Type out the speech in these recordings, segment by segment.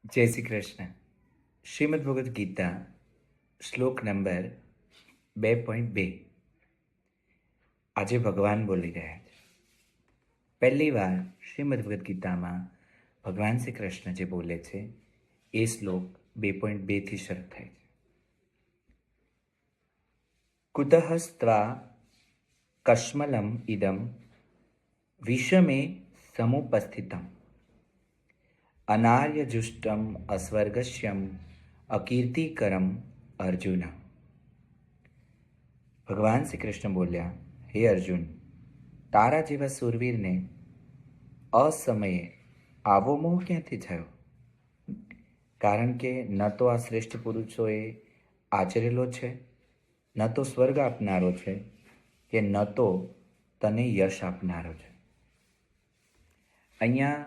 જય શ્રી કૃષ્ણ. શ્રીમદ ભગવદ્ ગીતા શ્લોક નંબર 2.2. આજે ભગવાન બોલી રહ્યા છે. પહેલી વાર શ્રીમદ ભગવદ્ ગીતામાં ભગવાન શ્રી કૃષ્ણ જે બોલે છે એ શ્લોક 2.2થી શરૂ થાય છે. કુતઃસ્ત્વા કશ્મલમ ઇદમ વિષમે સમુપસ્થિતમ અનાર્યજુષ્ટમ અસ્વર્ગસ્યમ અકીર્તિકરમ અર્જુન. ભગવાન શ્રી કૃષ્ણ બોલ્યા, હે અર્જુન, તારા જેવા સુરવીરને અસમયે આવો મોહ ક્યાંથી થયો? કારણ કે ન તો આ શ્રેષ્ઠ પુરુષોએ આચરેલો છે, ન તો સ્વર્ગ આપનારો છે, કે ન તો તને યશ આપનારો છે. અહીંયા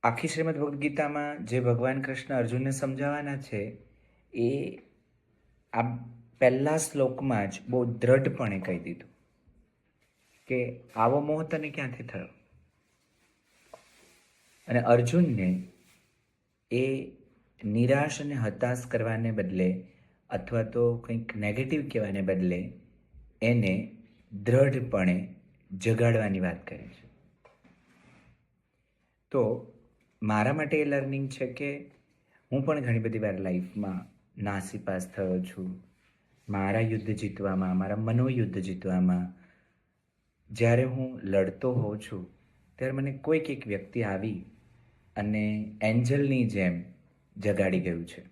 આખી શ્રીમદ ભગવદ્ ગીતામાં જે ભગવાન કૃષ્ણ અર્જુનને સમજાવવાના છે એ આ પહેલા શ્લોકમાં જ બહુ દ્રઢપણે કહી દીધું કે આવો મોહ તને ક્યાંથી થયો. અને અર્જુનને એ નિરાશ અને હતાશ કરવાને બદલે અથવા તો કંઈક નેગેટિવ કહેવાને બદલે એને દ્રઢપણે જગાડવાની વાત કરે છે. તો મારા માટે એ લર્નિંગ છે કે હું પણ ઘણી બધી વાર લાઈફમાં નાસીપાસ થયો છું. મારા યુદ્ધ જીતવામાં, મારા મનોયુદ્ધ જીતવામાં જ્યારે હું લડતો હોઉં છું ત્યારે મને કોઈક એક વ્યક્તિ આવી અને એન્જલની જેમ જગાડી ગયું છે.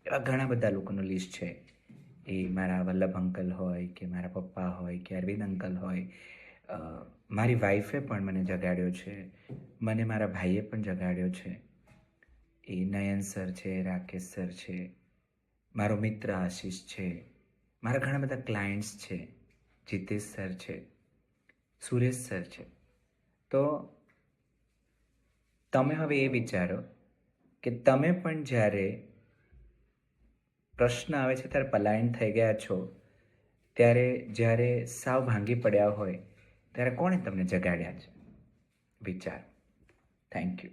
એવા ઘણા બધા લોકોનું લિસ્ટ છે. એ મારા વલ્લભ અંકલ હોય કે મારા પપ્પા હોય કે અરવિંદ અંકલ હોય, મારી વાઈફે પણ મને જગાડ્યો છે, મને મારા ભાઈએ પણ જગાડ્યો છે. એ નયન સર છે, રાકેશ સર છે, મારો મિત્ર આશીષ છે, મારા ઘણા બધા ક્લાયન્ટ્સ છે, જીતેશ સર છે, સુરેશ સર છે. તો તમે હવે એ વિચારો કે તમે પણ જ્યારે પ્રશ્ન આવે છે ત્યારે પલાયન થઈ ગયા છો, ત્યારે જ્યારે સાવ ભાંગી પડ્યા હોય ત્યારે કોણે તમને જગાડ્યા છે? વિચાર. Thank you.